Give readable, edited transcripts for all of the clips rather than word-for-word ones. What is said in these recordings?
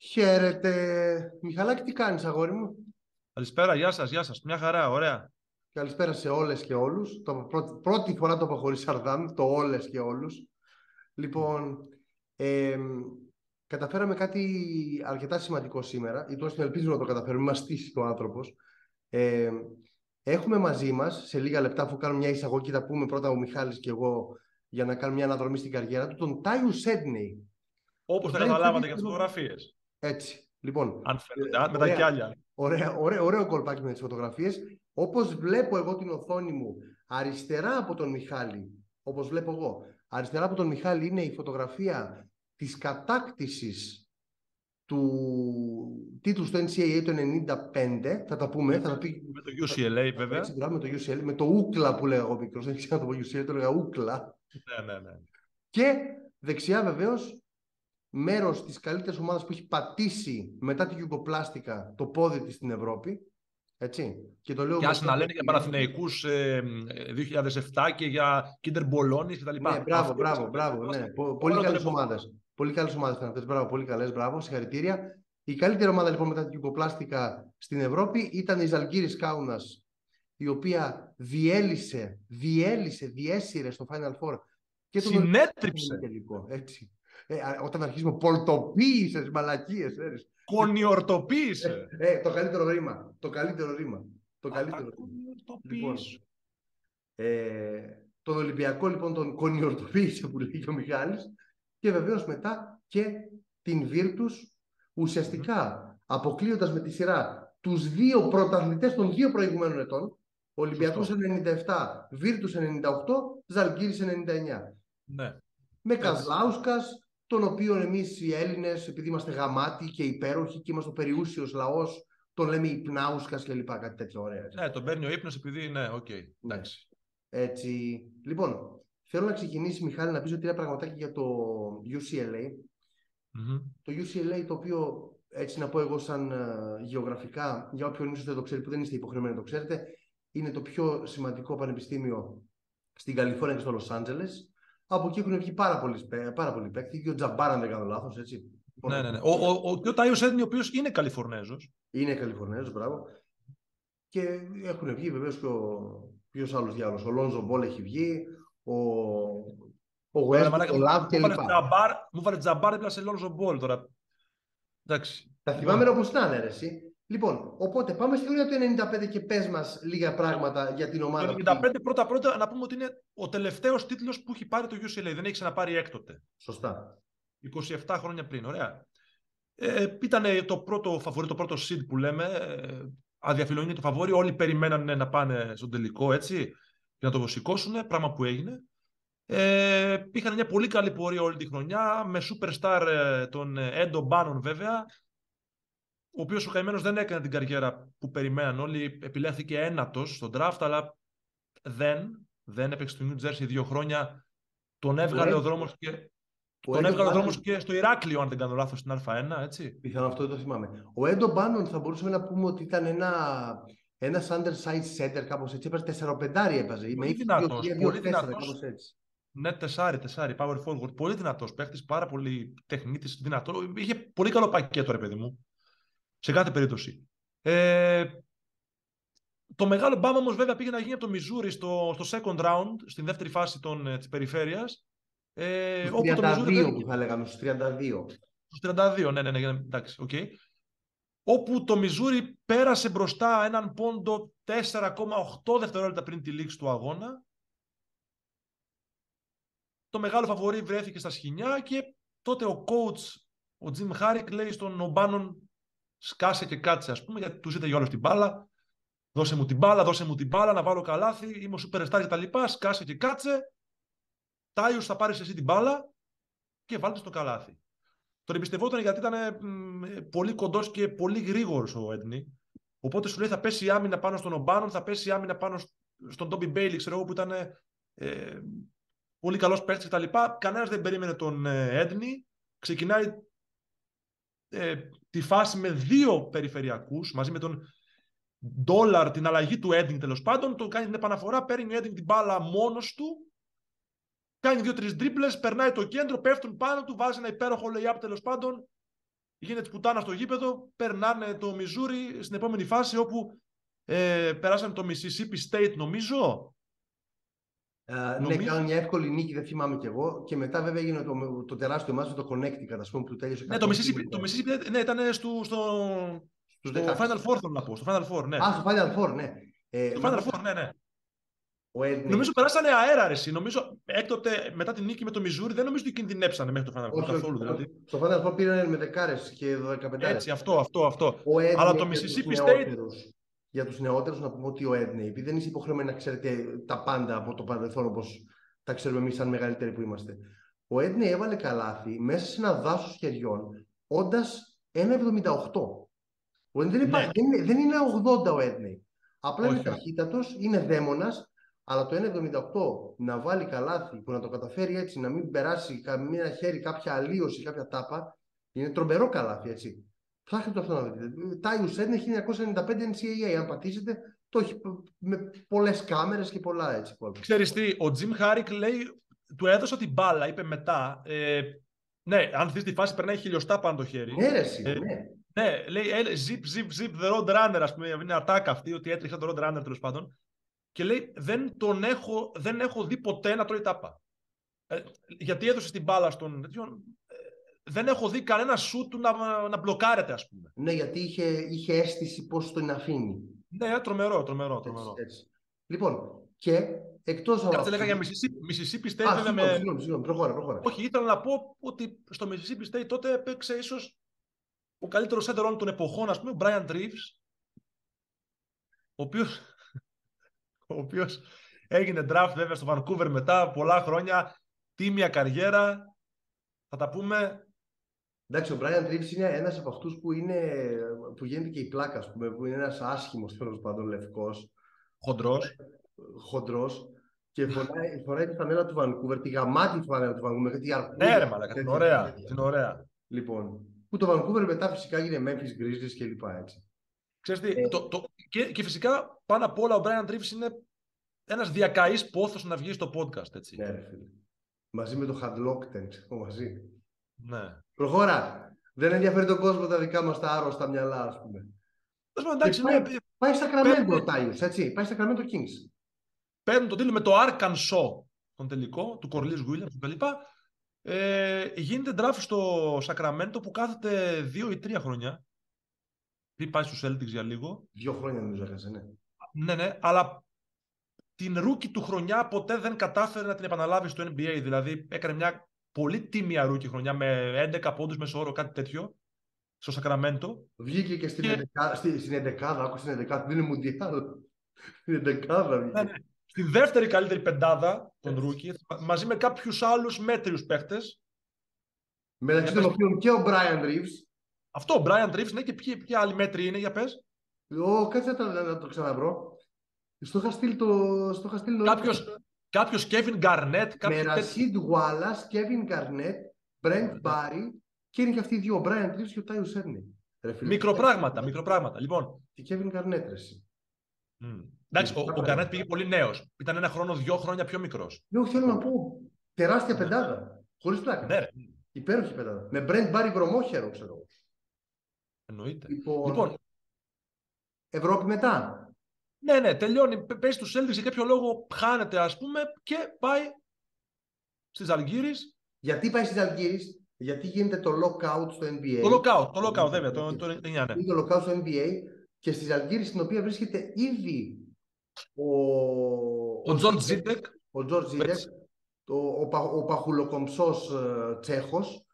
Χαίρετε. Μιχαλάκη, τι κάνεις, αγόρι μου? Καλησπέρα, γεια σας. Μια χαρά, ωραία. Καλησπέρα σε όλες και όλους. Πρώτη φορά το είπα χωρίς σαρδάμ, το όλες και όλους. Λοιπόν, καταφέραμε κάτι αρκετά σημαντικό σήμερα, ή τουλάχιστον ελπίζουμε να το καταφέρουμε, μας στήσει ο άνθρωπος. Έχουμε μαζί μας, σε λίγα λεπτά, αφού κάνουμε μια εισαγωγή, θα πούμε πρώτα ο Μιχάλης και εγώ, για να κάνουμε μια αναδρομή στην καριέρα του, τον Tyus Edney. Όπως τα καταλάβατε για τις φωτογραφίες. Έτσι. Λοιπόν, αν φαίνονται, μετά κι άλλα. Ωραίο κολπάκι με τις φωτογραφίες. Όπως βλέπω εγώ την οθόνη μου, αριστερά από τον Μιχάλη, όπως βλέπω εγώ, αριστερά από τον Μιχάλη είναι η φωτογραφία της κατάκτησης του τίτλου στο NCAA το 95. Θα τα πούμε. Με το UCLA, βέβαια. Έτσι, με το UCLA, με το ούκλα που λέγα εγώ μικρός. Δεν ξέρω να το πω UCLA, το λέγα ούκλα. Ναι. Και δεξιά βεβαίως, μέρος της καλύτερης ομάδας που έχει πατήσει μετά τη γιουγκοπλάστικα το πόδι της στην Ευρώπη. Έτσι. Και το λέω. Και άσε να λένε για Παναθηναϊκούς 2007 και για Κίντερ Μπολόνης κτλ. Ναι, μπράβο. Ναι. Πολύ καλές ομάδες. Πολύ καλές ομάδες ήταν αυτές. Μπράβο, πολύ καλές. Μπράβο, συγχαρητήρια. Η καλύτερη ομάδα λοιπόν μετά τη γιουγκοπλάστικα στην Ευρώπη ήταν η Ζαλγκίρις Κάουνας, η οποία διέσυρε στο Final Four. Και συνέτριψε. Έτσι. Όταν αρχίζουμε, πολτοποίησες μαλακίες. Κονιορτοποίησε. Το καλύτερο ρήμα. Λοιπόν, τον Ολυμπιακό λοιπόν τον κονιορτοποίησε, που λέει ο Μιχάλης, και βεβαίως μετά και την Virtus, ουσιαστικά αποκλείοντας με τη σειρά τους δύο πρωταθλητές των δύο προηγουμένων ετών, Ολυμπιακός 97, Virtus 98, Ζαλγκίρις 99. Ναι. Με Καζλάουσκας, τον οποίο εμείς οι Έλληνες, επειδή είμαστε γαμάτοι και υπέροχοι και είμαστε ο περιούσιος λαός, τον λέμε Υπνάουσκας και λοιπά, κάτι τέτοιο ωραίο. Ναι, τον παίρνει ο ύπνος επειδή είναι, εντάξει. Έτσι. Λοιπόν, θέλω να ξεκινήσει, Μιχάλη, να πεις ότι είναι πραγματάκι για το UCLA. Το UCLA, το οποίο, έτσι να πω εγώ σαν γεωγραφικά, για όποιον ίσως δεν το ξέρει, που δεν είστε υποχρεωμένοι να το ξέρετε, είναι το πιο σημαντικό πανεπιστήμιο στην Καλιφόρνια και στο Λος Άντζελες. Από εκεί έχουν βγει πάρα πολλοί παίκτες, και ο Τζαμπάρα, αν δεν κάνω λάθος, έτσι. Ναι. Και ο Tyus Edney, ο οποίος είναι Καλιφορνέζος. Είναι Καλιφορνέζος, μπράβο. Και έχουν βγει βεβαίως και ποιος άλλος διάλογος. Ο Lonzo Ball έχει βγει, ο West, ο Love και λοιπά. Μου βάλε Τζαμπάρ δίπλα σε Lonzo Ball τώρα. Εντάξει. Τα θυμάμαι όπως να είναι, ρε εσύ. Λοιπόν, οπότε πάμε στη χρονιά του 95 και πες μας λίγα πράγματα για την ομάδα. Το 95 πρώτα να πούμε ότι είναι ο τελευταίος τίτλος που έχει πάρει το UCLA. Δεν έχει ξαναπάρει έκτοτε. Σωστά. 27 χρόνια πριν, ωραία. Ήταν το πρώτο φαβορί, το πρώτο seed που λέμε. Αδιαφιλονεί το φαβόρι. Όλοι περιμέναν να πάνε στον τελικό, έτσι, για να το σηκώσουν, πράγμα που έγινε. Είχαν μια πολύ καλή πορεία όλη τη χρονιά, με superstar τον Έντο Μπάνον βέβαια, ο οποίος ο καημένος δεν έκανε την καριέρα που περιμέναν όλοι. Επιλέχθηκε ένατος στον draft, αλλά δεν έπαιξε στο New Jersey 2 χρόνια. Τον έβγαλε ο δρόμος και στο Ηράκλειο, αν δεν κάνω λάθος, στην Α1, έτσι. Πιθανό, αυτό δεν το θυμάμαι. Ο Έντο Μπάνον θα μπορούσαμε να πούμε ότι ήταν ένας undersized center, κάπως έτσι. Έπαιζε 4-5, έπαιζε. Πολύ δυνατός, πολύ δυνατός. Ναι, 4, power forward. Πολύ δυνατός παίχτης, πάρα πολύ τεχνίτης, δυνατό. Είχε πολύ καλό πακέτο, ρε παιδί μου. Σε κάθε περίπτωση. Το μεγάλο μπάμα όμως βέβαια πήγε να γίνει από το Μιζούρι στο second round, στην δεύτερη φάση της περιφέρειας. Στους 32 που θα λέγαμε, στους 32. Στους 32, ναι, εντάξει, okay. Όπου το Μιζούρι πέρασε μπροστά έναν πόντο 4,8 δευτερόλεπτα πριν τη λήξη του αγώνα. Το μεγάλο φαβορί βρέθηκε στα σκοινιά και τότε ο coach, ο Τζιμ Χάρικ, λέει στον Ομπάνον, σκάσε και κάτσε, ας πούμε, γιατί τους είτε όλος την μπάλα. Δώσε μου την μπάλα, να βάλω καλάθι, είμαι ο superstar και τα λοιπά, σκάσε και κάτσε. Τάιους, θα πάρεις εσύ την μπάλα και βάλτε στο καλάθι. Τον εμπιστευόταν γιατί ήταν πολύ κοντός και πολύ γρήγορος ο Edney. Οπότε σου λέει θα πέσει η άμυνα πάνω στον Ομπάνον, θα πέσει η άμυνα πάνω στον Τόμπι Μπέιλι, ξέρω εγώ, που ήταν πολύ καλός παίκτης κτλ. Κανένας δεν περίμενε τον Edney. Ξεκινάει τη φάση με 2 περιφερειακούς, μαζί με τον Ντόλαρ, την αλλαγή του Edney τέλος πάντων. Τον κάνει την επαναφορά, παίρνει ο Edney την μπάλα μόνος του. Κάνει 2-3 τρίπλες, περνάει το κέντρο, πέφτουν πάνω του, βάζει ένα υπέροχο lay-up τέλος πάντων γίνεται πουτάνα στο γήπεδο, περνάνε το Μιζούρι στην επόμενη φάση όπου περάσανε το Mississippi State, νομίζω. Ναι, κάνουν μια εύκολη νίκη, δεν θυμάμαι κι εγώ. Και μετά βέβαια έγινε το τεράστιο μάτσο το Connecticut, ας πούμε, που τέλειωσε. Ναι, το Mississippi ναι, ήταν στο Final Four, θέλω να πω. Στο Final Four, ναι. Στο Final Four, ναι. Στο Final Four, ναι, ναι. Νομίζω περάσανε αέρα, ρε. Νομίζω έκτοτε μετά την νίκη με το Μιζούρι δεν νομίζω ότι κινδυνέψανε μέχρι το Final Four καθόλου. Δηλαδή. Στο Final Four πήραν με δεκάρες και 15. Έτσι, αυτό. Αλλά το Mississippi State. Για τους νεότερους να πούμε ότι ο Edney, επειδή δεν είσαι υποχρεωμένοι να ξέρετε τα πάντα από το παρελθόν όπως τα ξέρουμε εμείς σαν μεγαλύτεροι που είμαστε. Ο Edney έβαλε καλάθι μέσα σε ένα δάσος χεριών όντας 1,78. Δεν είναι 80 ο Edney. Απλά είναι ταχύτατος, είναι δαίμονας, αλλά το 1,78 να βάλει καλάθι που να το καταφέρει έτσι, να μην περάσει καμία χέρι, κάποια αλλίωση, κάποια τάπα, είναι τρομερό καλάθι, έτσι. Ψάχνετε αυτό να δείτε. Tyus Edney 1995 NCAA. Αν πατήσετε, το έχει με πολλές κάμερες και πολλά έτσι. Ξέρεις τι, ο Jim Harrick λέει, του έδωσα την μπάλα, είπε μετά. Ναι, αν δεις τη φάση, περνάει χιλιοστά πάνω το χέρι. Ναι, ρε, εσύ, ναι. Ναι, λέει zip the road runner, ας πούμε, είναι ατάκα αυτή, ότι έτρεχε το road runner τέλος πάντων. Και λέει, δεν έχω δει ποτέ να τρώει τάπα. Γιατί έδωσε την μπάλα στον τέτοιον. Δεν έχω δει κανένα σου του να μπλοκάρεται, ας πούμε. Ναι, γιατί είχε αίσθηση πώς τον αφήνει. Ναι, τρομερό. Έτσι. Λοιπόν, και εκτός από. Κάτσε, λέγα για Mississippi State. Συγγνώμη, προχώρα. Όχι, ήθελα να πω ότι στο Mississippi State τότε έπαιξε ίσως ο καλύτερος center όλων των εποχών, ας πούμε, ο Brian Reeves, ο οποίος έγινε draft βέβαια στο Vancouver μετά πολλά χρόνια, τίμια καριέρα, θα τα πούμε. Εντάξει, ο Brian Reeves είναι ένας από αυτούς που γίνεται και η πλάκα, ας πούμε, που είναι ένας άσχημος, τέλος πάντων, λευκός. Χοντρός. Και φοράει τη φανέλα του Vancouver, τη γαμάτη φανέλα του Vancouver. Ναι, ρε μαλάκα, την ωραία. Λοιπόν, που το Vancouver μετά φυσικά έγινε Memphis Grizzlies και λοιπά, έτσι. Ξέρεις τι, και φυσικά πάνω απ' όλα ο Brian Reeves είναι ένας διακαής πόθος να βγει στο podcast, έτσι. Ναι, ρε φίλε. Μαζί με το Hadlockten, μαζί. Ναι. Προχώρα. Δεν ενδιαφέρει τον κόσμο τα δικά μας τα άρρωστα μυαλά, ας πούμε. Εντάξει, πάει στα Sacramento ο Tyus, έτσι. Πάει στα Sacramento Kings. Παίρνουν τον τίτλο με το Arkansas, τον τελικό, του Corliss Williams κλπ. Γίνεται draft στο Sacramento που κάθεται 2 ή 3 χρόνια. Πριν πάει στους Celtics για λίγο. 2 χρόνια νομίζω έχασε, ναι. Ναι, αλλά την rookie του χρονιά ποτέ δεν κατάφερε να την επαναλάβει στο NBA. Δηλαδή έκανε μια πολύ τίμια rookie χρονιά με 11 πόντους μέσω όρο, κάτι τέτοιο, στο Sacramento. Βγήκε και στην 11, άκουσα στην 11, δεν είναι Μουντιάλ. Στην 11 βγήκε. Ναι. Στη δεύτερη καλύτερη πεντάδα των rookie, μαζί με κάποιους άλλους μέτριους παίχτες. Μεταξύ των οποίων και ο Brian Reeves. Αυτό, ο Brian Reeves, ναι, και ποιοι άλλοι μέτροι είναι, για πες. Κάτσε να το ξαναβρω. Στο είχα στείλει Κάποιος Kevin Garnett. Με Rashid Wallace, Kevin Garnett, Brent Barry και είναι και αυτοί οι δύο, ο Brian Reeves και ο Tyus Edney. Μικροπράγματα. Λοιπόν. Και Kevin Garnett, εσύ. Εντάξει, ο Garnett πήγε πολύ νέος. Ήταν 1 χρόνο, 2 χρόνια πιο μικρός. Ναι, θέλω να πω. Τεράστια πεντάδα. Χωρίς πλάκα. Ναι. Υπέροχη πεντάδα. Με Brent Barry βρωμόχερο, ξέρω. Εννοείται. Λοιπόν, Ευρώπη μετά. Ναι, τελειώνει. Παίζει στους Celtics για κάποιο λόγο, χάνεται, ας πούμε, και πάει στη Zalgiris. Γιατί πάει στη Zalgiris? Γιατί γίνεται το lockout στο NBA. Το lockout, βέβαια. Το 9, ναι. Είναι το lockout στο NBA και στη Zalgiris, στην οποία βρίσκεται ήδη ο George Zidek. Ο παχουλοκομψός Τσέχος,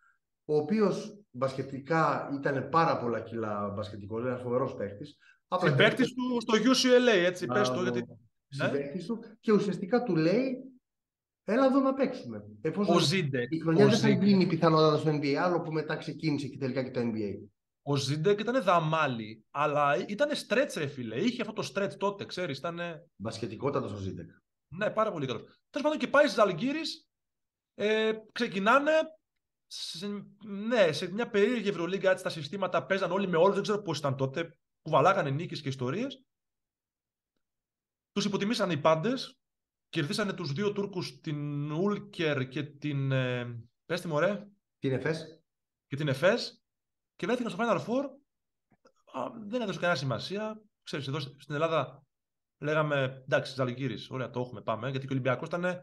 ο οποίος μπασκετικά ήταν πάρα πολλά κιλά μπασκετικός, είναι ένας φοβερός παίχτης. Συμπαίκτης του στο UCLA, έτσι, πες το, γιατί. Συμπαίκτης του και ουσιαστικά του λέει, έλα εδώ να παίξουμε. Ο Ζίντεκ. Η χρονιά δεν θα γίνει πιθανότατα στο NBA, άλλο που μετά ξεκίνησε και τελικά και το NBA. Ο Ζίντεκ ήταν δαμάλι, αλλά ήταν stretch, ρε φίλε. Είχε αυτό το stretch τότε, ξέρεις, ήταν. Μπασκετικότατος ο Ζίντεκ. Ναι, πάρα πολύ καλό. Τέλος πάντων, και πάει στις Zalgiris, ξεκινάνε. Σε μια περίεργη Ευρωλίγκα, έτσι, τα συστήματα παίζαν όλοι με όλους, δεν ξέρω πώς ήταν τότε, κουβαλάγανε νίκες και ιστορίες. Τους υποτιμήσαν οι πάντες, κερδίσανε τους 2 Τούρκους, την Ούλκερ και την. Πες τη μωρέ. Την Εφές. Και την Εφές. και βρέθηκαν στο Final Four. Δεν έδωσε κανένα σημασία. Ξέρεις, εδώ στην Ελλάδα λέγαμε εντάξει, Ζαλγκίρις, ωραία, το έχουμε, πάμε. Γιατί και ο Ολυμπιακός ήταν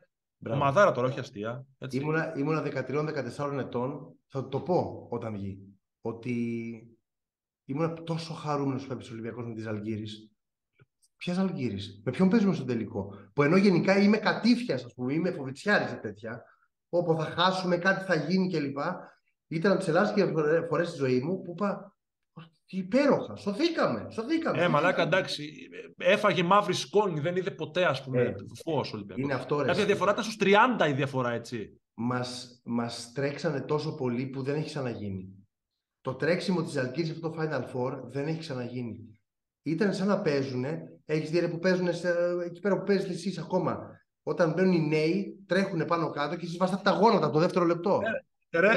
ομαδάρα τώρα, όχι αστεία. Έτσι. Ήμουνα 13-14 ετών, θα το πω όταν βγει, ότι ήμουνα τόσο χαρούμενος που έπαιξε ο Ολυμπιακός με τη Ζαλγκίρις. Ποια Ζαλγκίρις, με ποιον παίζουμε στον τελικό? Που ενώ γενικά είμαι κατήφιας, ας πούμε, είμαι φοβητσιάρης και τέτοια, όπου θα χάσουμε, κάτι θα γίνει κλπ. Ήταν από τις ελάχιστες φορές στη ζωή μου που είπα. Υπέροχα, σωθήκαμε. Μαλάκα, εντάξει. Έφαγε μαύρη σκόνη, δεν είδε ποτέ, ας πούμε, φως ο Ολυμπιακός. Είναι αυτό, ρε. Κάποια διαφορά ήταν στους 30 η διαφορά, έτσι. Μας τρέξανε τόσο πολύ που δεν έχει ξαναγίνει. Το τρέξιμο της Ζαλγκίρις αυτό το Final Four δεν έχει ξαναγίνει. Ήταν σαν να παίζουνε, έχεις δει που παίζουνε εκεί πέρα που παίζετε εσείς ακόμα. Όταν μπαίνουν οι νέοι, τρέχουνε πάνω κάτω και εσείς βάζετε τα γόνατα από το δεύτερο λεπτό.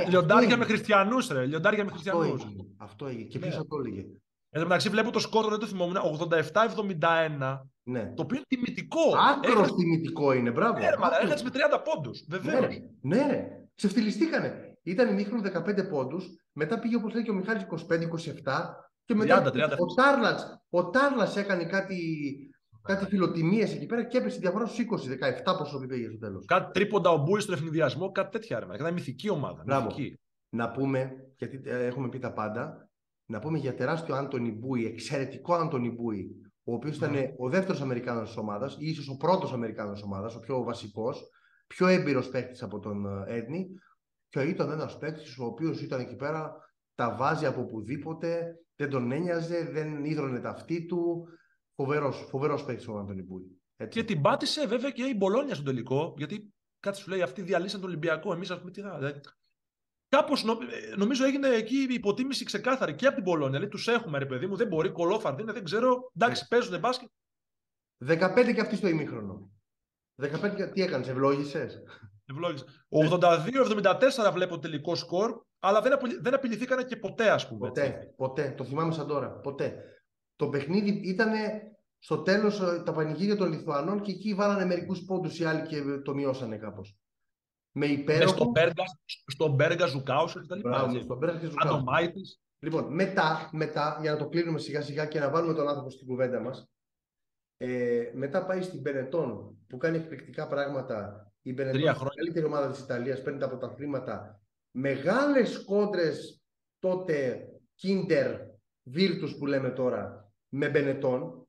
Λιοντάρια με χριστιανούς, ρε. Λιοντάρια με χριστιανούς. Αυτό έγινε. Και ποιος θα το έλεγε? Εν τω μεταξύ, βλέπω το σκόρ, δεν το θυμόμουν, 87-71. Ναι. Το οποίο είναι τιμητικό. Άκρος τιμητικό είναι, μπράβο. Έχασε με 30 πόντους. Βεβαίως. Ναι, ρε. Ξεφτυλιστήκανε. Ήταν ημίχρονο 15 πόντους. Μετά πήγε, όπως λέει και ο Μιχάλης, 25-27. Και μετά 30. Ο Τάρλατς έκανε κάτι φιλοτιμίες εκεί πέρα και έπεσε η διαφορά στους 20-17 πόσο πήγε στο τέλος. Κάτι τρίποντα ο Μπούι στον ευνηδιασμό, κάτι τέτοια. Ήταν μυθική ομάδα. Μυθική. Να πούμε, γιατί έχουμε πει τα πάντα, να πούμε για τεράστιο Άντονι Μπούι, εξαιρετικό Άντονι Μπούι, ο οποίος ήταν ο δεύτερος Αμερικάνος της ομάδας, ή ίσως ο πρώτος Αμερικάνος της ομάδας, ο πιο βασικός, πιο έμπειρος παίκτης από τον Edney, και ήταν ένας παίκτης ο οποίος ήταν εκεί πέρα, τα βάζει από οπουδήποτε, δεν τον ένοιαζε, δεν ίδρωνε τα αυτή του. Φοβερός παίκτης ο Άντονι Μπούι. Και την πάτησε βέβαια και η Μπολόνια στο τελικό, γιατί κάτι σου λέει, αυτοί διαλύσαν τον Ολυμπιακό, εμείς ας πούμε τι θα. Κάπως νομίζω έγινε εκεί η υποτίμηση ξεκάθαρη και από την Μπολόνια. Λέει, τους έχουμε, ρε παιδί μου, δεν μπορεί, κολόφαρδι είναι, δεν ξέρω. Εντάξει, παίζουν μπάσκετ. 15 και αυτή στο ημίχρονο. 15, τι έκανες, ευλόγησες? Ευλόγησα. 82-74 βλέπω τελικό σκορ, αλλά δεν απειληθήκανε και ποτέ, ας πούμε. Ποτέ. Το θυμάμαι σαν τώρα. Ποτέ. Το παιχνίδι ήταν στο τέλος τα πανηγύρια των Λιθουανών και εκεί βάλανε μερικούς πόντους οι άλλοι και το μειώσανε κάπως. Με υπέροχο. Στον Μπέργα Ζουκάουσερ και τα λοιπά. Μπράβο, στον Μπέργα Ζουκάουσερ. Λοιπόν, μετά, για να το κλείνουμε σιγά σιγά και να βάλουμε τον άνθρωπο στην κουβέντα μας, μετά πάει στην Μπενετόν που κάνει εκπληκτικά πράγματα. Η Μπενετόν είναι η καλύτερη ομάδα της Ιταλίας, παίρνει τα πρωταθλήματα. Μεγάλες κόντρες τότε, Kinder, Virtus που λέμε τώρα, με Μπενετόν.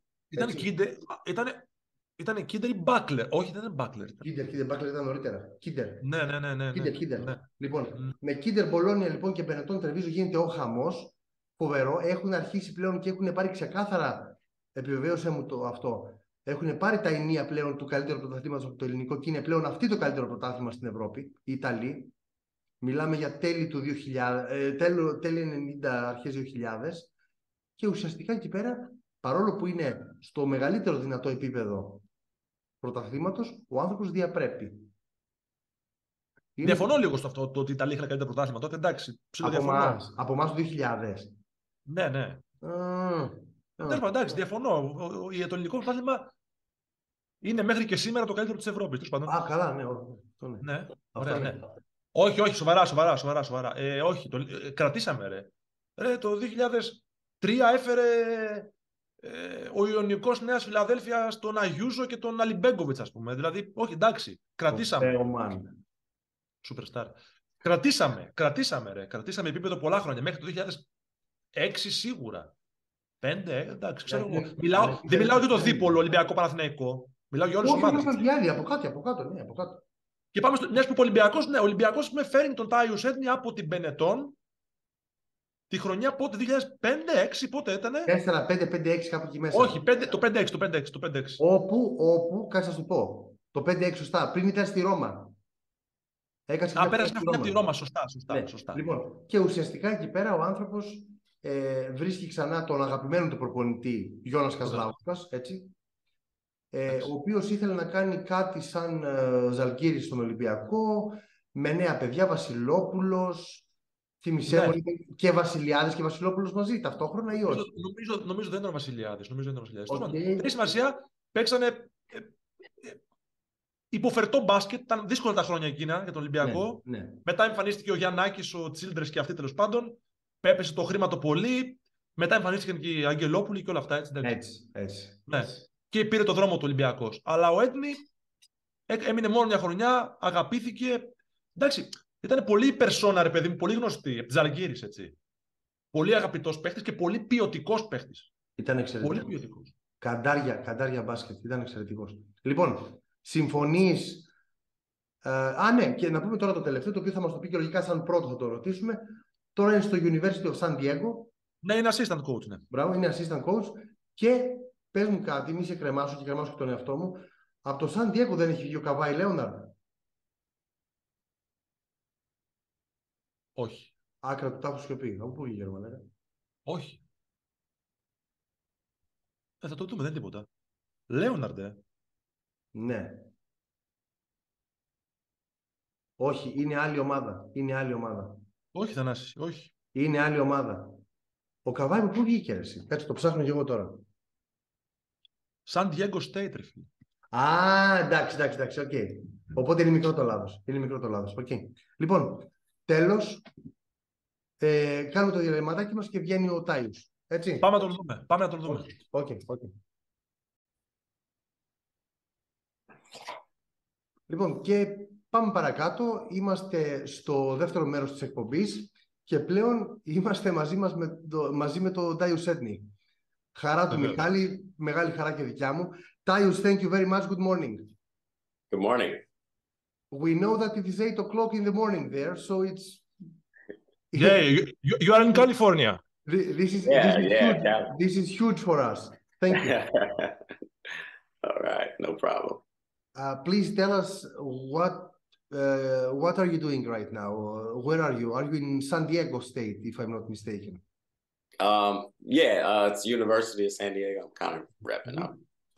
Ήταν Kinder ή Buckler? Όχι, δεν ήταν Buckler. Kinder ήταν νωρίτερα. Kinder. Ναι. Kinder. Λοιπόν, με Kinder, Μπολόνια λοιπόν και Μπενετόν Τρεβίζο γίνεται ο χαμός. Φοβερό. Έχουν αρχίσει πλέον και έχουν πάρει ξεκάθαρα, επιβεβαίωσέ μου αυτό, έχουν πάρει τα ενία πλέον του καλύτερου πρωταθλήματος από το ελληνικό και είναι πλέον αυτή το καλύτερο πρωτάθλημα στην Ευρώπη, οι Ιταλοί. Μιλάμε για τέλη του 2000, τέλη 90, αρχές 2000 και ουσιαστικά εκεί πέρα, παρόλο που είναι στο μεγαλύτερο δυνατό επίπεδο πρωταθλήματος, ο άνθρωπος διαπρέπει. Διαφωνώ λίγο στο αυτό, το ότι η Ιταλία είχε καλύτερο πρωτάθλημα τότε, εντάξει. Από εμάς το 2000. Ναι. Εντάξει, διαφωνώ. Το ελληνικό πρωτάθλημα είναι μέχρι και σήμερα το καλύτερο της Ευρώπης. Καλά, ναι. Ωραία, ναι. Όχι, σοβαρά. Όχι, κρατήσαμε, ρε. Το 2003 έφερε ο Ιωνικός Νέας Φιλαδέλφια στον Αγιούζο και τον Αλιμπέγκοβιτς, ας πούμε. Δηλαδή, όχι, εντάξει, κρατήσαμε. Superstar. Κρατήσαμε επίπεδο πολλά χρόνια, μέχρι το 2006 σίγουρα. 5, εντάξει, ξέρω εγώ. Δεν μιλάω για το δίπολο Ολυμπιακό Παναθηναϊκό. Μιλάω για όλες τις ομάδες. Όχι, από κάτω. Και πάμε μιας που ο Ολυμπιακός με φέρνει τον Tyus Edney από την Μπενετόν τη χρονιά πότε, 2005-2006, πότε ήτανε? 4-5-5-6 κάπου εκεί μέσα. Όχι, το 5-6. Όπου, κάτσε να σου πω, το 5-6 σωστά, πριν ήταν στη Ρώμα. Πέρασε μια χρονιά από τη Ρώμα, σωστά. Λοιπόν, και ουσιαστικά εκεί πέρα ο άνθρωπος βρίσκει ξανά τον αγαπημένο του προπονητή Γιώνας Καζλάουσκας, έτσι, ο οποίος ήθελε να κάνει κάτι σαν Ζαλγκίρις στον Ολυμπιακό, με νέα παιδιά, Βασιλόπουλος, θυμισέ μου, και Βασιλιάδης και Βασιλόπουλος μαζί, ταυτόχρονα ή όχι? Νομίζω δεν ήταν Βασιλιάδης. Έχει σημασία, παίξανε υποφερτό μπάσκετ, ήταν δύσκολα τα χρόνια εκείνα για τον Ολυμπιακό. Ναι. Μετά εμφανίστηκε ο Γιαννάκης, ο Τσίλντρες και αυτοί τέλος πάντων. πέπεσε το χρήμα το πολύ, μετά εμφανίστηκαν και οι Αγγελόπουλοι και όλα αυτά. Έτσι. Ναι. Και πήρε το δρόμο του Ολυμπιακός. Αλλά ο Edney έμεινε μόνο μια χρονιά, αγαπήθηκε. Εντάξει, ήταν πολύ περσόνα, ρε παιδί μου, πολύ γνωστή, από τη Ζαλγκίρις, έτσι. Πολύ αγαπητός παίχτης και πολύ ποιοτικός παίχτης. Ήταν εξαιρετικός. Πολύ ποιοτικός. Καντάρια μπάσκετ, ήταν εξαιρετικός. Λοιπόν, συμφωνείς... ναι, και να πούμε τώρα το τελευταίο, το οποίο θα μας το πει και λογικά σαν πρώτο θα το ρωτήσουμε. Τώρα είναι στο University of San Diego. Ναι, είναι assistant coach, ναι. Μπράβο, είναι assistant coach. Και πες μου κάτι, μη σε κρεμάσω και κρεμάσω και τον εαυτό μου. Από το San Diego δεν έχει βγει ο Καβάι Λέοναρντ? Όχι. Άκρα του τάφου σιωπή. Από πού βγήκε, Γερμανία? Όχι. Θα το δούμε, δεν είναι τίποτα. Λέοναρντ, Ναι. Όχι, είναι άλλη ομάδα. Είναι άλλη ομάδα. Όχι, Θανάση, όχι. Είναι άλλη ομάδα. Ο Καβάι μου πού βγήκε, εσύ? Κάτσε, το ψάχνω και εγώ τώρα. San Diego State, ρε φίλε. Εντάξει, οκ. Οπότε είναι μικρό το λάθος. Okay. Λοιπόν, τέλος, κάνουμε το διαλυματάκι μας και βγαίνει ο Τάιους. Έτσι. Πάμε να τον δούμε. Οκ. Λοιπόν, και πάμε παρακάτω. Είμαστε στο δεύτερο μέρος της εκπομπής και πλέον είμαστε μαζί με τον Tyus Edney. Χαρά του Μιχάλη, μεγάλη χαρά και δικιά μου. Tyus, thank you very much. Good morning. Good morning. We know that it is 8 o'clock in the morning there, so it's... Yeah, you are in California. This is huge for us. Thank you. All right, no problem. Please tell us what are you doing right now? Where are you? Are you in San Diego State, if I'm not mistaken? It's University of San Diego. I'm kind of repping up.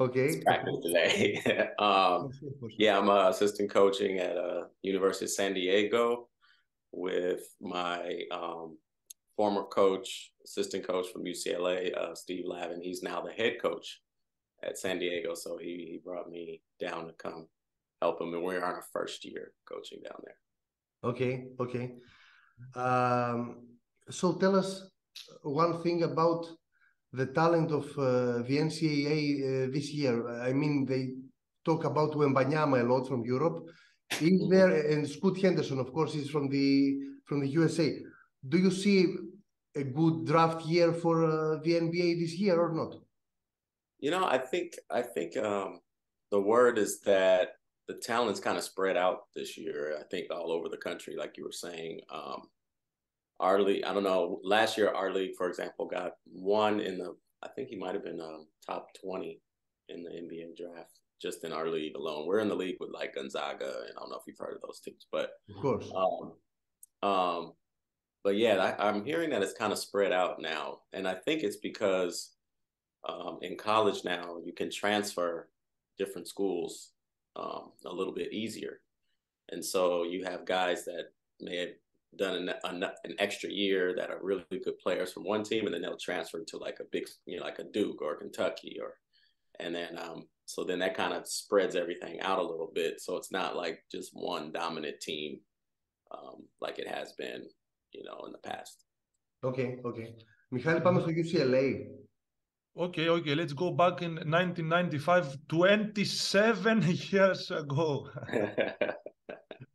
Okay. Practice today. I'm assistant coaching at University of San Diego with my former coach, assistant coach from UCLA, Steve Lavin. He's now the head coach at San Diego, so he brought me down to come help him, and we're on our first year coaching down there. Okay. So tell us one thing about the talent of the NCAA this year. I mean, they talk about Wembanyama a lot from Europe. Is there, and Scoot Henderson, of course, is from the USA. Do you see a good draft year for the NBA this year or not? You know, I think the word is that the talent's kind of spread out this year. I think all over the country, like you were saying. Our league, I don't know, last year our league, for example, got one in the, I think he might have been top 20 in the NBA draft, just in our league alone. We're in the league with like Gonzaga, and I don't know if you've heard of those teams, but of course. But yeah, I'm hearing that it's kind of spread out now. And I think it's because in college now, you can transfer different schools a little bit easier. And so you have guys that may have done an extra year that are really good players from one team, and then they'll transfer to like a big, like a Duke or Kentucky, and then so then that kind of spreads everything out a little bit. So it's not like just one dominant team like it has been, in the past. Okay. Μιχάλη, πάμε στο UCLA. Okay, let's go back in 1995, 27 years ago.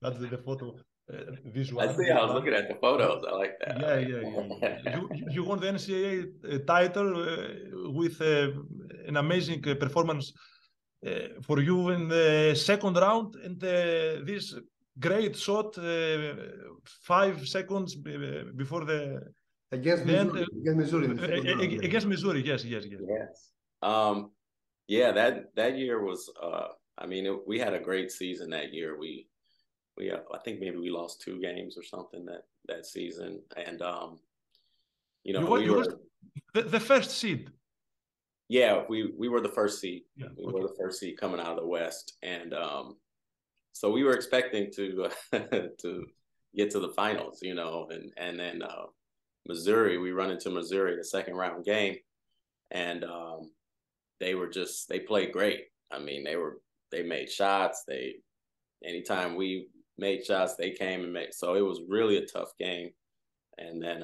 That's the photo. Visual. I see. I was looking at the photos. I like that. Yeah. You won the NCAA title with an amazing performance for you in the second round, and this great shot 5 seconds before the against Missouri. Against Missouri, yes. That year was. We had a great season that year. I think maybe we lost 2 games or something that season, and we were the first seed. Yeah, we were the first seed. Yeah, we were the first seed coming out of the West, and so we were expecting to to get to the finals, and then Missouri, we run into Missouri the second round game, and they played great. I mean, they made shots. Anytime we made shots, they came and made. So it was really a tough game. And then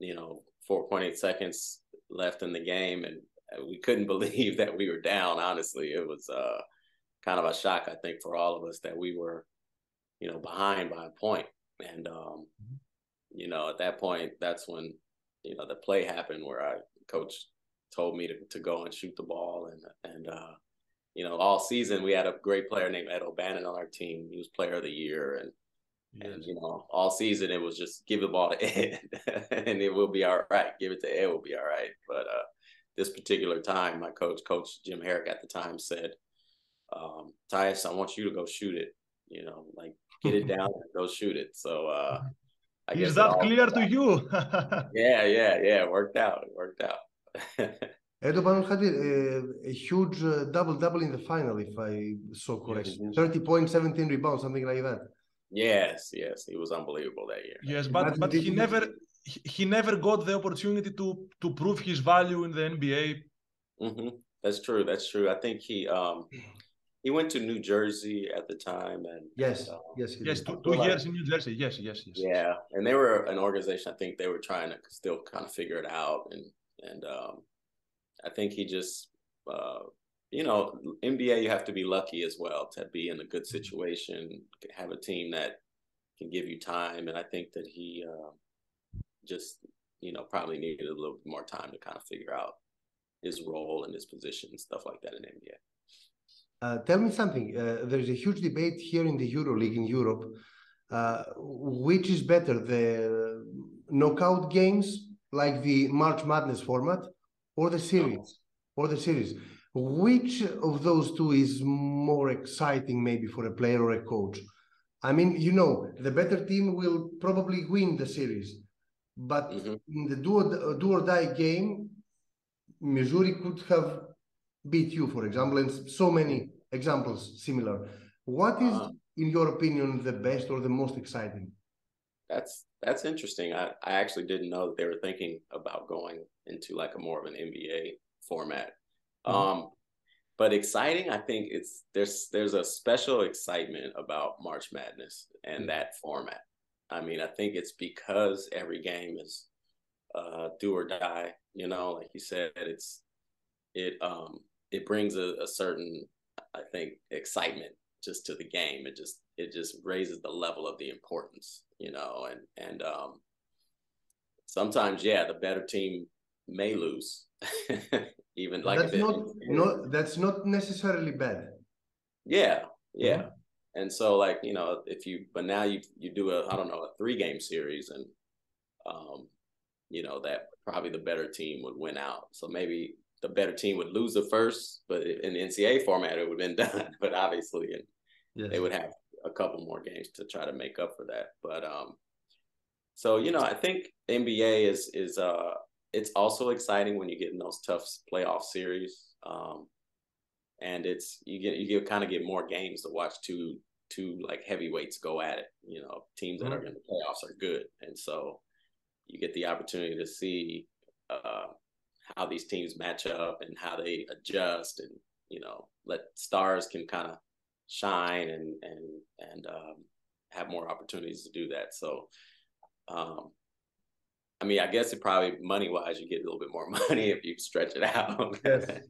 4.8 seconds left in the game, and we couldn't believe that we were down. Honestly, it was kind of a shock, I think, for all of us that we were, behind by a point. And, at that point, that's when, the play happened where coach told me to go and shoot the ball. And all season we had a great player named Ep11 on our team. He was player of the year. And all season it was just give the ball to Ed and it will be all right. Give it to Ed, will be all right. But this particular time, my coach Jim Herrick at the time said, Tyus, I want you to go shoot it. Get it down and go shoot it. So I guess is that clear to you? Yeah. It worked out. Ep11 had a huge double-double in the final, if I saw correctly. 30 points, 17 rebounds, something like that. Yes, he was unbelievable that year. Yes, but he never got the opportunity to prove his value in the NBA. Mm-hmm. That's true. I think he went to New Jersey at the time, and yes, 2 years in New Jersey. Yes. Yeah, and they were an organization. I think they were trying to still kind of figure it out, and I think he just NBA, you have to be lucky as well to be in a good situation, have a team that can give you time. And I think that he just, probably needed a little bit more time to kind of figure out his role and his position and stuff like that in NBA. Tell me something. There's a huge debate here in the EuroLeague in Europe. Which is better, the knockout games like the March Madness format or the series? Which of those two is more exciting maybe for a player or a coach? I mean, the better team will probably win the series. But in the do or die game, Missouri could have beat you, for example, and so many examples similar. What is, in your opinion, the best or the most exciting? That's interesting. I actually didn't know that they were thinking about going into like a more of an NBA format. But exciting, I think there's a special excitement about March Madness and that format. I mean, I think it's because every game is do or die. Like you said, it brings a certain, I think, excitement just to the game. It just raises the level of the importance, and sometimes, the better team may lose. Even like that's not necessarily bad. Yeah. And so but now you do a 3-game series, and that probably the better team would win out. So maybe the better team would lose the first, but in the NCAA format it would have been done. But obviously, they would have a couple more games to try to make up for that. But so I think NBA is it's also exciting when you get in those tough playoff series, and you kind of get more games to watch. Two like heavyweights go at it. Teams that are in the playoffs are good, and so you get the opportunity to see how these teams match up and how they adjust, and let stars can kind of shine and have more opportunities to do that. So I mean, I guess it probably money-wise, you get a little bit more money if you stretch it out.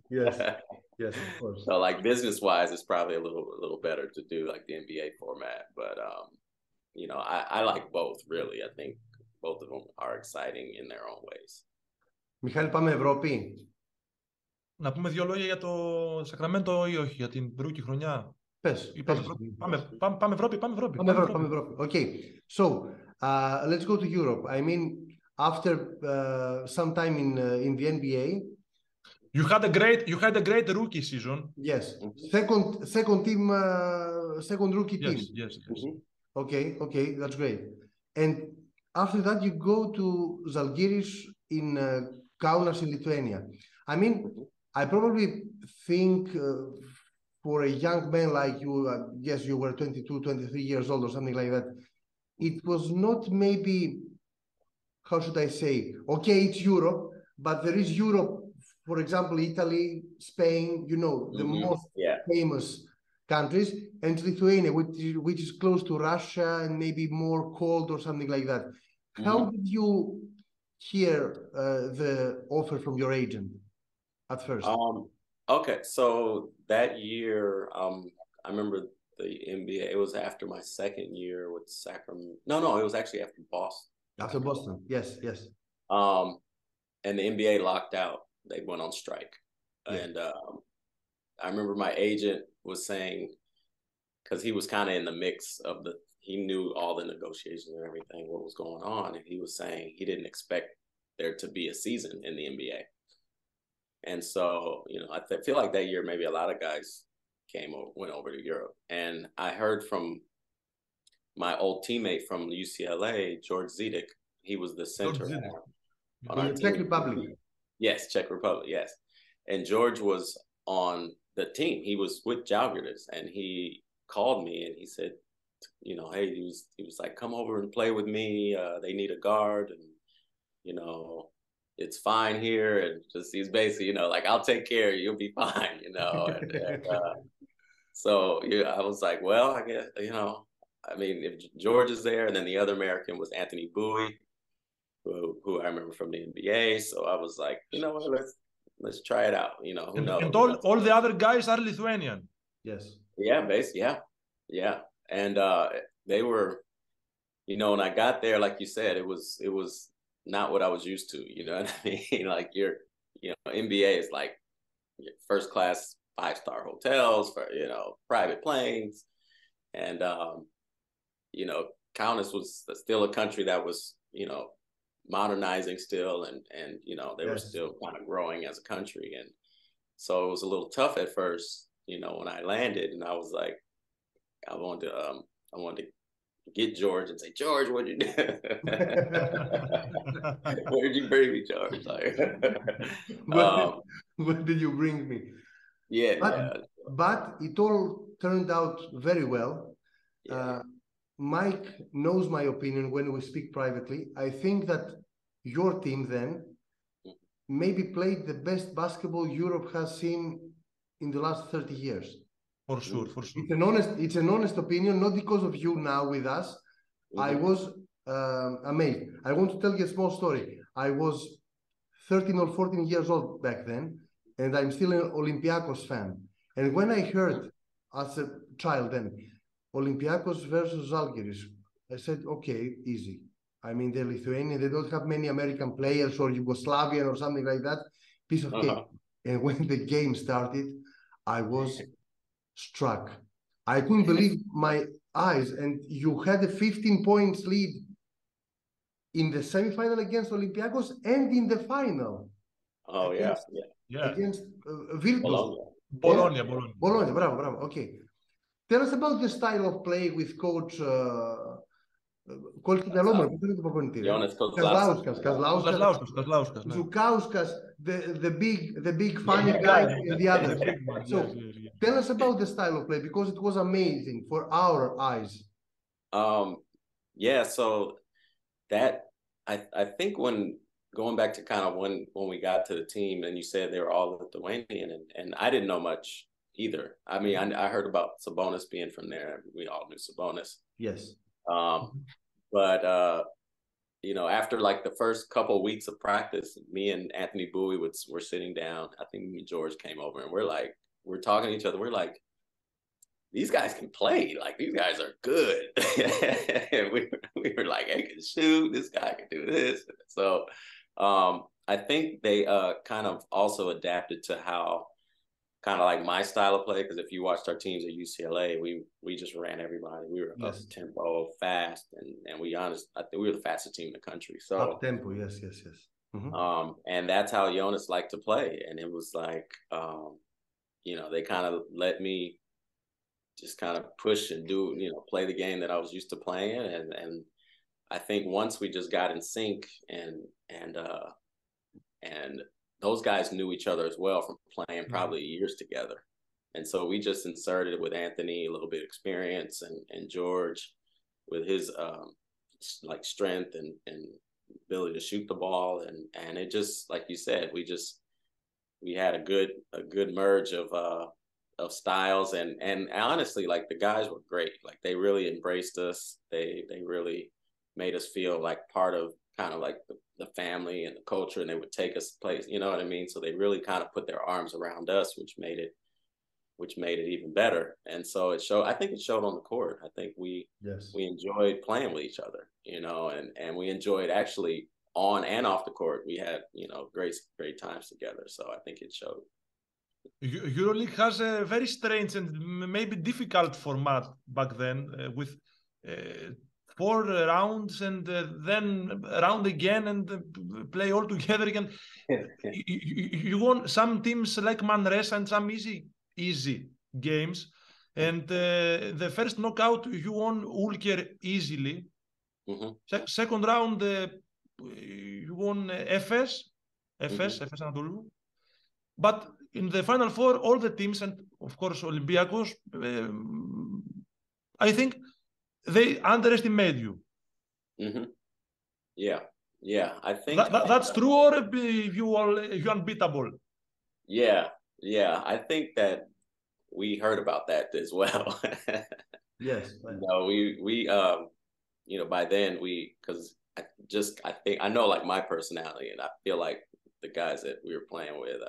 Yes, of course. So like business-wise, it's probably a little better to do like the NBA format. But I like both, really. I think both of them are exciting in their own ways. Μιχάλη, πάμε Ευρώπη. Να πούμε 2 λόγια για το Σακραμέντο ή όχι, για την ρούκι χρονιά. Πες. Πάμε Ευρώπη. Okay, so let's go to Europe. I mean, after some time in the NBA, you had a great rookie season. Yes, second rookie team. Yes. Okay, that's great. And after that, you go to Zalgiris in Kaunas in Lithuania. I mean, I probably think for a young man like you, yes, you were 22, 23 years old or something like that. It was not maybe, how should I say, okay, it's Europe, but there is Europe, for example, Italy, Spain, the most famous countries, and Lithuania, which is close to Russia and maybe more cold or something like that. How did you hear the offer from your agent at first? Okay, so that year, I remember the NBA. It was after my second year with Sacramento. No, it was actually after Boston. After Boston, yes. And the NBA locked out. They went on strike. Yeah. And I remember my agent was saying, because he was kind of in the mix of he knew all the negotiations and everything, what was going on. And he was saying he didn't expect there to be a season in the NBA. And so, I feel like that year, maybe a lot of guys went over to Europe. And I heard from my old teammate from UCLA, George Zedek. He was the center on our Czech Republic. Yes, Czech Republic, yes. And George was on the team. He was with Zalgiris, and he called me and he said, hey, he was like, come over and play with me. They need a guard, and it's fine here. And just he's basically, like, I'll take care of you. You'll be fine, So I was like, well, I guess, I mean, if George is there, and then the other American was Anthony Bowie, who I remember from the NBA. So I was like, what, let's try it out. Who knows? And all the other guys are Lithuanian. Yes. Yeah, yeah. And they were, when I got there, like you said, it was not what I was used to. You know what I mean? Like NBA is like first class 5-star hotels for private planes, and Kaunas was still a country that was modernizing still, and they were still kind of growing as a country, and so it was a little tough at first, when I landed, and I was like, I wanted to get George and say, George, what'd you do? Where did you bring me, George? Like, what did you bring me? Yeah, but it all turned out very well. Yeah. Mike knows my opinion when we speak privately. I think that your team then maybe played the best basketball Europe has seen in the last 30 years. For sure. It's an honest opinion, not because of you now with us. I was amazed. I want to tell you a small story. I was 13 or 14 years old back then, and I'm still an Olympiacos fan. And when I heard as a child then, Olympiacos versus Zalgiris, I said, okay, easy. I mean, they're Lithuanian, they don't have many American players or Yugoslavian or something like that. Piece of cake. And when the game started, I was struck. I couldn't believe my eyes. And you had a 15 points lead in the semifinal against Olympiacos and in the final. Oh, against, yeah. Against Virtus. Bologna. Bravo. Okay. Tell us about the style of play with coach Jonas Zoukauskas, the big funny guy, and the other. So tell us about the style of play, because it was amazing for our eyes. So that I think when going back to kind of when we got to the team and you said they were all Lithuanian, and I didn't know much either. I mean, I heard about Sabonis being from there. We all knew Sabonis. Yes. But after like the first couple of weeks of practice, me and Anthony Bowie were sitting down. I think me and George came over, and we're talking to each other. We're like, these guys can play. Like, these guys are good. And we were like, they can shoot. This guy can do this. So I think they kind of also adapted to how kind of like my style of play, because if you watched our teams at UCLA, we just ran everybody. We were up tempo, fast, and I think we were the fastest team in the country. So up tempo, yes. And that's how Jonas liked to play, and it was like, they kind of let me just kind of push and do, play the game that I was used to playing, and I think once we just got in sync, and those guys knew each other as well from playing probably years together. And so we just inserted with Anthony a little bit of experience, and George with his like strength and ability to shoot the ball. And it just, like you said, we had a good merge of styles. And honestly, like, the guys were great. Like, they really embraced us. They really made us feel like part of kind of like the family and the culture, and they would take us place, you know what I mean? So they really kind of put their arms around us, which made it even better. And so I think it showed on the court. I think we enjoyed playing with each other, you know, and we enjoyed actually on and off the court. We had, you know, great times together. So I think it showed. EuroLeague has a very strange and maybe difficult format back then with 4 rounds and then round again and play all together again. You won some teams like Manresa and some easy games, and the first knockout you won Ulker easily. Second round you won Efes Anadolu. But in the final four, all the teams, and of course Olympiacos, I think they underestimate you. Yeah, I think that's true, or you unbeatable. Yeah, I think that we heard about that as well. Yes. No, we you know, by then because I know like my personality, and I feel like the guys that we were playing with,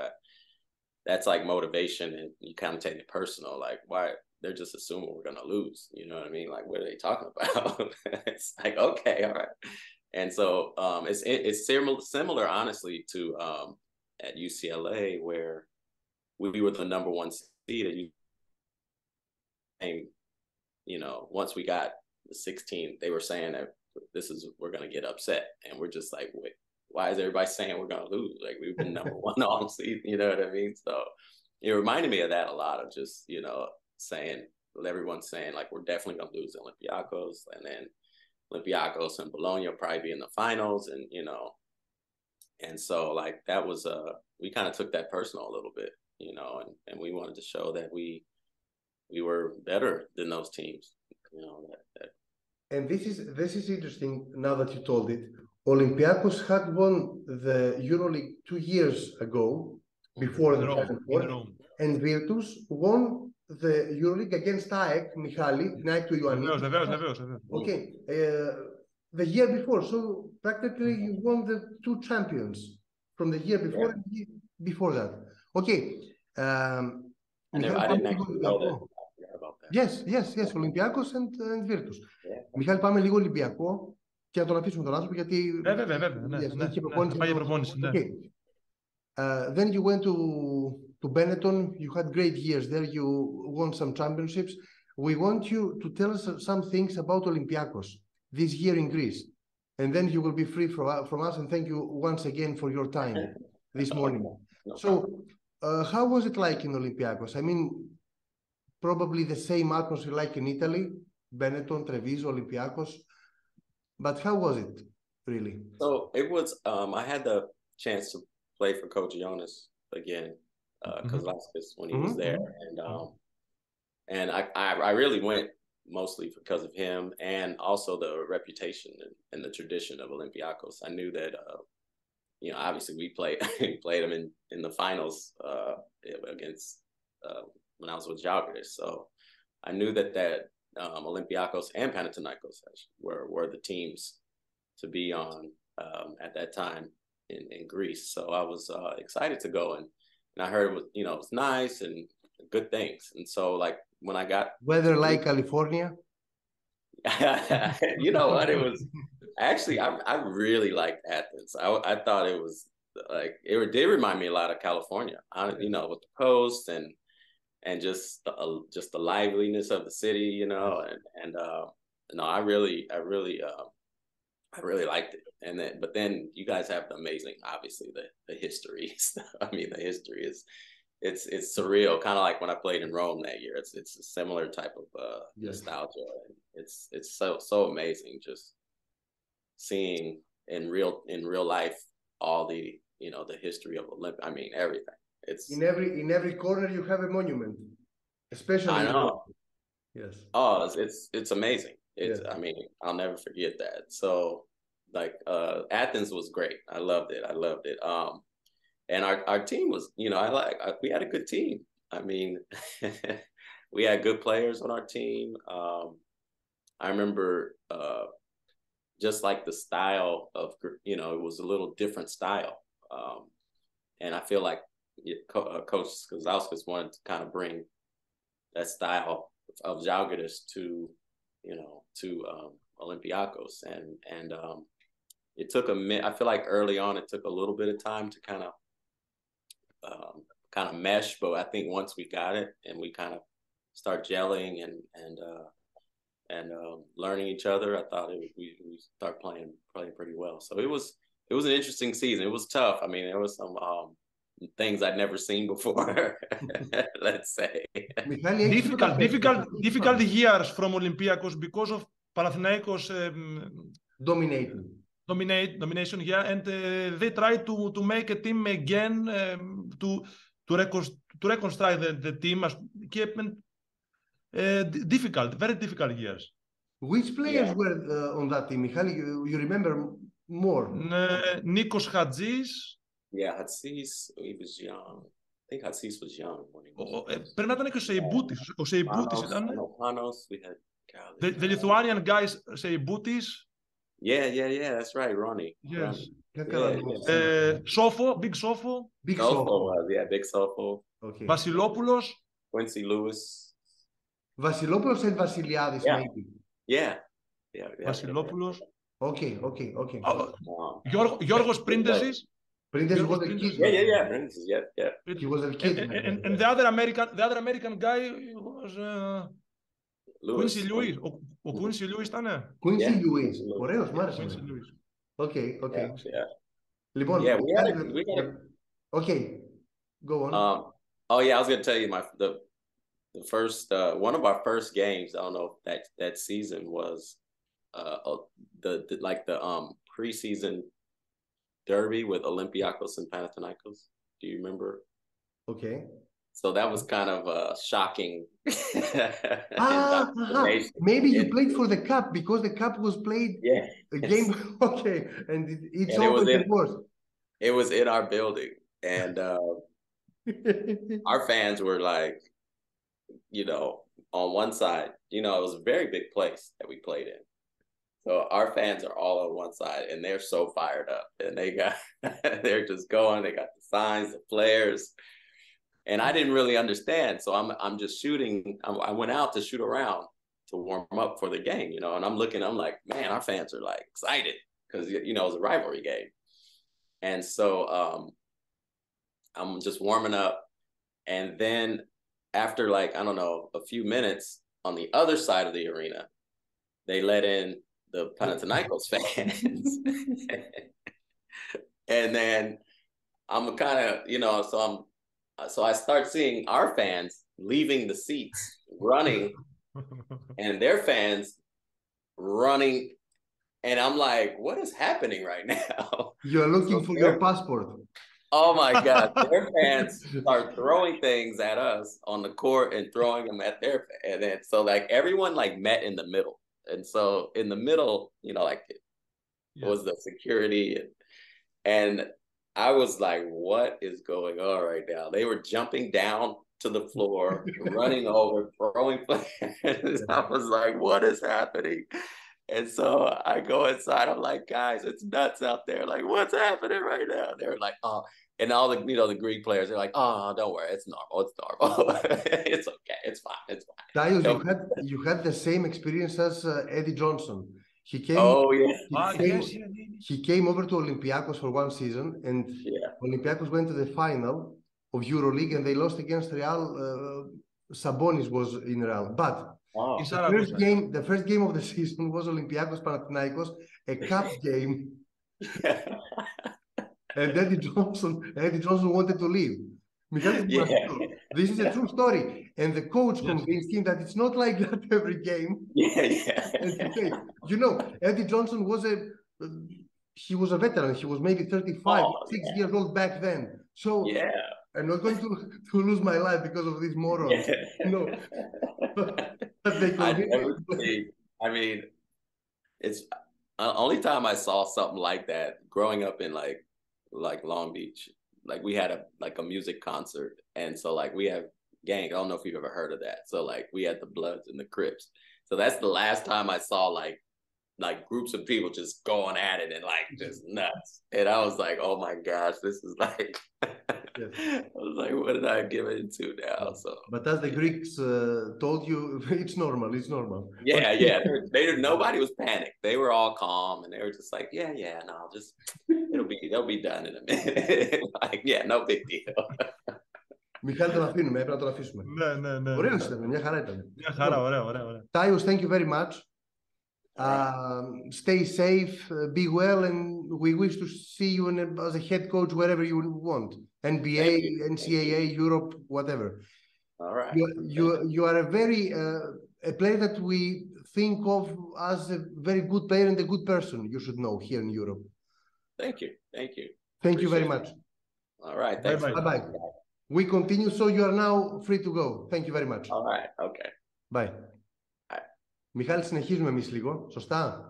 that's like motivation, and you kind of take it personal. Like, why they're just assuming we're gonna lose? You know what I mean? Like, what are they talking about? It's like, okay, all right. And so it's similar, honestly, to at UCLA, where we were the number 1 seed. And you know, once we got the 16, they were saying that we're gonna get upset, and we're just like, wait, why is everybody saying we're gonna lose? Like, we've been number 1 all season, you know what I mean? So it reminded me of that a lot, of just, you know, everyone's saying like we're definitely gonna lose Olympiacos, and then Olympiacos and Bologna will probably be in the finals, and you know, and so like that was we kind of took that personal a little bit, you know, and we wanted to show that we were better than those teams, you know. And this is interesting now that you told it. Olympiacos had won the EuroLeague 2 years ago, before the Final Four, and Virtus won the EuroLeague against ΑΕΚ, Michali, ΑΕΚ του Ιωαννίδη. Βεβαίως. Okay, the year before. So practically you won the 2 champions from the year before and the year before that. Okay. I didn't actually know that. Yes, Olympiacos and Virtus. Μιχάλη, πάμε λίγο Ολυμπιακό και να τον αφήσουμε τον άνθρωπο, γιατί βέβαια, έχει προπόνηση. Πάει προπόνηση, ναι. Then you went to Benetton. You had great years there. You won some championships. We want you to tell us some things about Olympiacos this year in Greece, and then you will be free from us. And thank you once again for your time this morning. So, how was it like in Olympiacos? I mean, probably the same atmosphere like in Italy, Benetton, Treviso, Olympiacos. But how was it, really? So it was. I had the chance to play for Coach Jonas again, Kazlaskis, when he was there, and I really went mostly because of him, and also the reputation and the tradition of Olympiacos. I knew that, you know, obviously we played them in the finals against when I was with Zalgiris, so I knew that Olympiacos and Panathinaikos were the teams to be on at that time in Greece. So I was excited to go, and I heard it was, you know, it's nice and good things. And so like when I got weather like California, you know what, it was actually I really liked Athens. I thought it was like it did remind me a lot of California, you know, with the coast and just the liveliness of the city, you know, and no, I really liked it. And then, but then you guys have the amazing, obviously the history. I mean, the history is it's surreal, kind of like when I played in Rome that year. It's a similar type of nostalgia. It's so amazing just seeing in real life all the, you know, the history of Olympia. I mean, everything. It's in every corner you have a monument, especially. I know. Yes. Oh, it's amazing. I mean, I'll never forget that. So like Athens was great. I loved it. And our team was, you know, we had a good team. I mean, we had good players on our team. I remember just like the style of, you know, it was a little different style. And I feel like Coach Zalgiris wanted to kind of bring that style of Zalgiris to, you know, to Olympiacos. And it took I feel like early on, it took a little bit of time to kind of mesh. But I think once we got it and we kind of start gelling and learning each other, I thought we start playing pretty well. So it was an interesting season. It was tough. I mean, there was some things I'd never seen before. Let's say difficult years from Olympiacos because of Panathinaikos domination. Yeah, and they tried to make a team again to reconstruct the team. Very difficult years. Which players were on that team, Michali? You remember more? Nikos Hadjis. Yeah, Hadjis, he was young. I think Hadjis was young when he was. Πρέπει να ήταν και ο Σεϊμπούτης. Ο Σεϊμπούτης ήταν. We had the Lithuanian guys, Seibutis. Yeah, that's right, Ronnie. Yes. Sofo, Big Sofo. Big Sofo. Big Sofo. Okay. Βασιλόπουλος. Quincy Lewis. Βασιλόπουλος and Βασιλιάδης, maybe. Yeah. Βασιλόπουλος. Okay. Γιώργος Πρίντεζης. Printes was a kid. Yeah. Printes, yeah. He was a kid. And the other American guy was Quincy Lewis. Ο Quincy Lewis ήταν. Quincy Lewis. Ωραίος, μ' άρεσε. Okay. Λοιπόν, okay, go on. I was going to tell you the first one of our first games. I don't know if that season was the preseason derby with Olympiacos and Panathinaikos. Do you remember? Okay. So that was kind of shocking. Maybe you played for the cup because the cup was played. Yeah. The game. Okay, and it's always worse. It was in our building, and our fans were like, you know, on one side. You know, it was a very big place that we played in. So our fans are all on one side, and they're so fired up, and they're just going. They got the signs, the flares, and I didn't really understand. So I'm just shooting. I went out to shoot around to warm up for the game, you know. And I'm looking. I'm like, man, our fans are like excited because you know it's a rivalry game, and so I'm just warming up, and then after like I don't know a few minutes on the other side of the arena, they let in the Panathinaikos fans. And then I'm kind of, you know, so I start seeing our fans leaving the seats, running, and their fans running. And I'm like, what is happening right now? You're looking for your passport. Oh my God. Their fans start throwing things at us on the court and throwing them at their fans. And then, so like everyone like met in the middle. And so in the middle, you know, like was the security. And I was like, what is going on right now? They were jumping down to the floor, running over, throwing flares. I was like, what is happening? And so I go inside. I'm like, guys, it's nuts out there. Like, what's happening right now? They're like, oh. And all the, you know, the Greek players, they're like, oh, don't worry. It's normal. It's okay. It's fine. Tyus, you had the same experience as Eddie Johnson. He came. Oh yeah. He came over to Olympiacos for one season, and Olympiacos went to the final of EuroLeague, and they lost against Real. Sabonis was in Real, but the first game of the season was Olympiacos Panathinaikos, a cup game. And Eddie Johnson wanted to leave. This is a true story. And the coach convinced him that it's not like that every game. Yeah. You know, Eddie Johnson was a veteran. He was maybe 35, 6 years old back then. So I'm not going to lose my life because of these morons. No. I mean, it's the only time I saw something like that growing up in like Long Beach. Like we had a music concert, and so like we have gang. I don't know if you've ever heard of that. So like we had the Bloods and the Crips. So that's the last time I saw like like groups of people just going at it and like just nuts. And I was like, oh my gosh, this is like, yes. I was like, what did I get into now? So, but as the Greeks told you, it's normal. It's normal. Yeah, yeah. Nobody was panicked. They were all calm, and they were just like, yeah, no, just they'll be done in a minute. Like, yeah, no big deal. Μιχάλη, τον αφήνουμε, έπρεπε να τον αφήσουμε. Ναι. Ωραίος ήταν, μια χαρά ήταν. Μια χαρά, ωραία. Tyus, thank you very much. Stay safe, be well, and we wish to see you as a head coach wherever you want. NBA, NCAA, Europe, whatever. All right. You are a player that we think of as a very good player and a good person, you should know, here in Europe. Thank you. Thank you very much. All right. Thanks. Bye. We continue, so you are now free to go. Thank you very much. All right. Okay. Bye. Μιχάλη, συνεχίζουμε εμείς λίγο, σωστά?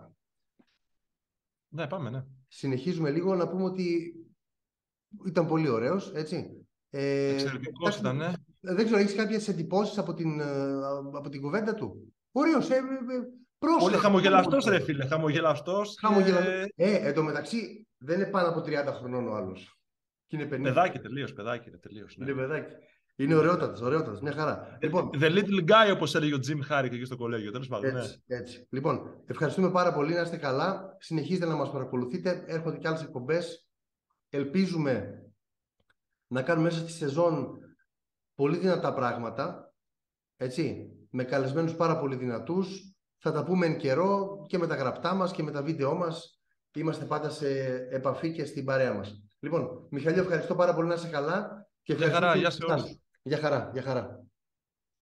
Ναι, πάμε, ναι. Συνεχίζουμε λίγο, να πούμε ότι ήταν πολύ ωραίος, έτσι. Εξαιρετικός ήταν, ναι. Δεν ξέρω, έχεις κάποιες εντυπώσεις από την κουβέντα του? Ωραίος, πρόσεχα. Πολύ χαμογελαστός, ρε φίλε, χαμογελαστός. Εν τω μεταξύ, δεν είναι πάνω από 30 χρονών ο άλλος. Και είναι 50. Παιδάκι τελείως. Ναι. Είναι παιδάκι. Είναι ωραιότατος, μια χαρά. Λοιπόν, The little guy, όπως έλεγε ο Jim Harrick εκεί στο κολέγιο, τέλος πάντων. Έτσι. Λοιπόν, ευχαριστούμε πάρα πολύ, να είστε καλά. Συνεχίζετε να μας παρακολουθείτε. Έρχονται και άλλες εκπομπές. Ελπίζουμε να κάνουμε μέσα στη σεζόν πολύ δυνατά πράγματα. Έτσι, με καλεσμένους πάρα πολύ δυνατούς. Θα τα πούμε εν καιρό και με τα γραπτά μας και με τα βίντεό μας. Είμαστε πάντα σε επαφή και στην παρέα μας. Λοιπόν, Μιχαλή, ευχαριστώ πάρα πολύ, να είσαι καλά. Και για χαρά, γεια σε όλους. Για χαρά.